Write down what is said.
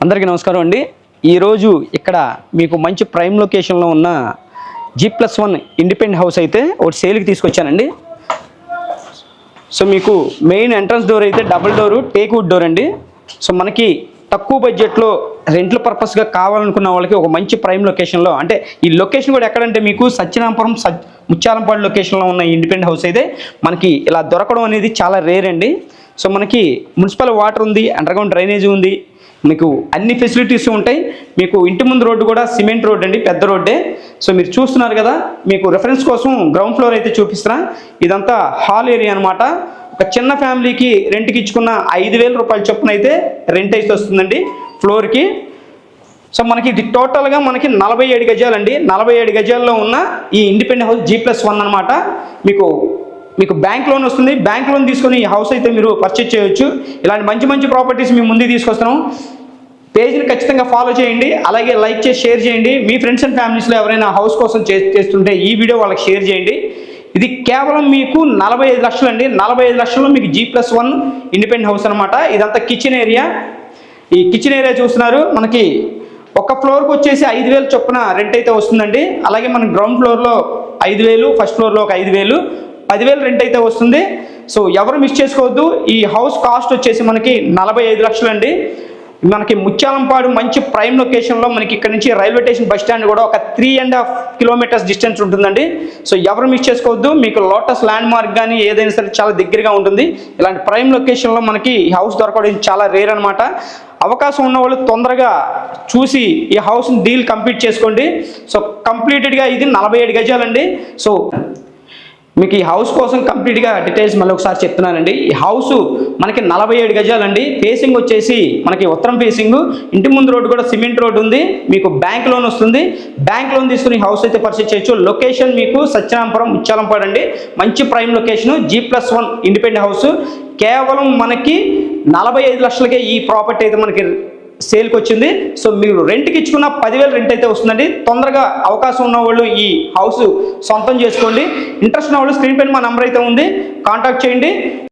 అందరికీ నమస్కారం అండి. ఈరోజు ఇక్కడ మీకు మంచి ప్రైమ్ లొకేషన్లో ఉన్న G+1 ఇండిపెండెంట్ హౌస్ అయితే ఒకటి సేల్కి తీసుకొచ్చానండి. సో మీకు మెయిన్ ఎంట్రన్స్ డోర్ అయితే double door teak wood door అండి. సో మనకి తక్కువ బడ్జెట్లో రెంట్ల పర్పస్గా కావాలనుకున్న వాళ్ళకి ఒక మంచి ప్రైమ్ లొకేషన్లో, అంటే ఈ లొకేషన్ కూడా ఎక్కడంటే మీకు సత్యనాపురం ముత్యాలంపాడు లొకేషన్లో ఉన్న ఇండిపెండెంట్ హౌస్ అయితే మనకి ఇలా దొరకడం అనేది చాలా రేర్ అండి. సో మనకి మున్సిపల్ వాటర్ ఉంది, అండర్గ్రౌండ్ డ్రైనేజ్ ఉంది, మీకు అన్ని ఫెసిలిటీస్ ఉంటాయి. మీకు ఇంటి ముందు రోడ్డు కూడా సిమెంట్ రోడ్ అండి, పెద్ద రోడ్డే. సో మీరు చూస్తున్నారు కదా, మీకు రెఫరెన్స్ కోసం గ్రౌండ్ ఫ్లోర్ అయితే చూపిస్తున్నా. ఇదంతా హాల్ ఏరియా అనమాట. ఒక చిన్న ఫ్యామిలీకి రెంట్కి ఇచ్చుకున్న 5,000 రూపాయల చొప్పున అయితే రెంట్ అయితే వస్తుందండి ఫ్లోర్కి. సో మనకి ఇది టోటల్గా మనకి 47 గజాలండి. 47 గజాల్లో ఉన్న ఈ ఇండిపెండెంట్ హౌస్ G+1 అనమాట. మీకు బ్యాంక్ లోన్ వస్తుంది. బ్యాంక్ లోన్ తీసుకొని ఈ హౌస్ అయితే మీరు పర్చేజ్ చేయొచ్చు. ఇలాంటి మంచి మంచి ప్రాపర్టీస్ మీ ముందుకు తీసుకొస్తున్నాం. పేజ్ని ఖచ్చితంగా ఫాలో చేయండి, అలాగే లైక్ చేసి షేర్ చేయండి. మీ ఫ్రెండ్స్ అండ్ ఫ్యామిలీస్లో ఎవరైనా హౌస్ కోసం చేస్తుంటే ఈ వీడియో వాళ్ళకి షేర్ చేయండి. ఇది కేవలం మీకు 45 లక్షలు అండి. 45 లక్షల్లో మీకు G+1 ఇండిపెండెంట్ హౌస్ అనమాట. ఇదంతా కిచెన్ ఏరియా. ఈ కిచెన్ ఏరియా చూస్తున్నారు, మనకి ఒక ఫ్లోర్కి వచ్చేసి 5,000 చొప్పున రెంట్ అయితే వస్తుందండి. అలాగే మన గ్రౌండ్ ఫ్లోర్లో 5,000, ఫస్ట్ ఫ్లోర్లో ఒక 5,000, 10,000 రెంట్ అయితే వస్తుంది. సో ఎవరు మిస్ చేసుకోవద్దు. ఈ హౌస్ కాస్ట్ వచ్చేసి మనకి 45 లక్షలు అండి. మనకి ముత్యాలంపాడు మంచి ప్రైమ్ లొకేషన్లో మనకి ఇక్కడ నుంచి రైల్వే స్టేషన్ బస్ స్టాండ్ కూడా ఒక 3.5 కిలోమీటర్స్ డిస్టెన్స్ ఉంటుందండి. సో ఎవరు మిస్ చేసుకోవద్దు. మీకు లోటస్ ల్యాండ్ మార్క్ కానీ ఏదైనా సరే చాలా దగ్గరగా ఉంటుంది. ఇలాంటి ప్రైమ్ లొకేషన్లో మనకి ఈ హౌస్ దొరకడం చాలా రేర్ అనమాట. అవకాశం ఉన్న వాళ్ళు తొందరగా చూసి ఈ హౌస్ని డీల్ కంప్లీట్ చేసుకోండి. సో కంప్లీటెడ్గా ఇది 47 గజాలండి. సో మీకు ఈ హౌస్ కోసం కంప్లీట్గా డీటెయిల్స్ మళ్ళీ ఒకసారి చెప్తున్నానండి. ఈ హౌస్ మనకి 47 గజాలండి. ఫేసింగ్ వచ్చేసి మనకి ఉత్తరం ఫేసింగ్, ఇంటి ముందు రోడ్డు కూడా సిమెంట్ రోడ్డు ఉంది. మీకు బ్యాంక్ లోన్ వస్తుంది. బ్యాంక్ లోన్ తీసుకుని హౌస్ అయితే పర్చేజ్ చేయొచ్చు. లొకేషన్ మీకు సత్యనాపురం ముత్యాలంపాడు అండి. మంచి prime location, G+1 independent house. కేవలం మనకి 45 లక్షలకే ఈ ప్రాపర్టీ అయితే మనకి సేల్కి వచ్చింది. సో మీరు రెంట్కి ఇచ్చుకున్న 10,000 రెంట్ అయితే వస్తుందండి. తొందరగా అవకాశం ఉన్న వాళ్ళు ఈ హౌస్ సొంతం చేసుకోండి. ఇంట్రెస్ట్ ఉన్న వాళ్ళు స్క్రీన్ పైన మా నెంబర్ అయితే ఉంది, కాంటాక్ట్ చేయండి.